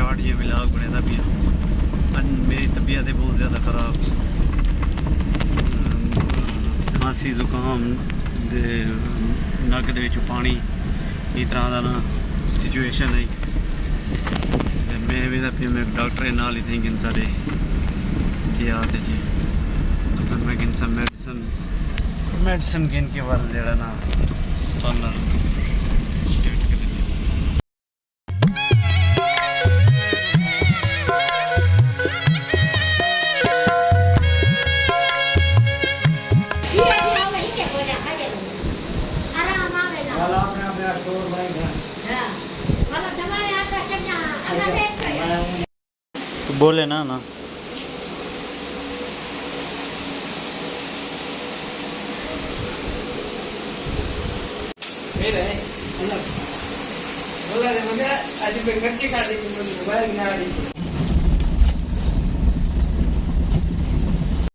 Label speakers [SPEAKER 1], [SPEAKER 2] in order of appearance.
[SPEAKER 1] Start ये vlog बने भी मेरी तबीयत है बहुत ज़्यादा ख़राब, खांसी जुकाम नक दे पानी इस तरह का ना सिचुएशन है। मैं भी मैं डॉक्टर नाल ही थी कि साढ़े याद जी तो फिर मैं किन मेडिसिन गिन के वाल जरा ना चलना तो बोले ना
[SPEAKER 2] बोला रे मगर आज मैं कच्ची खा दी मोबाइल ना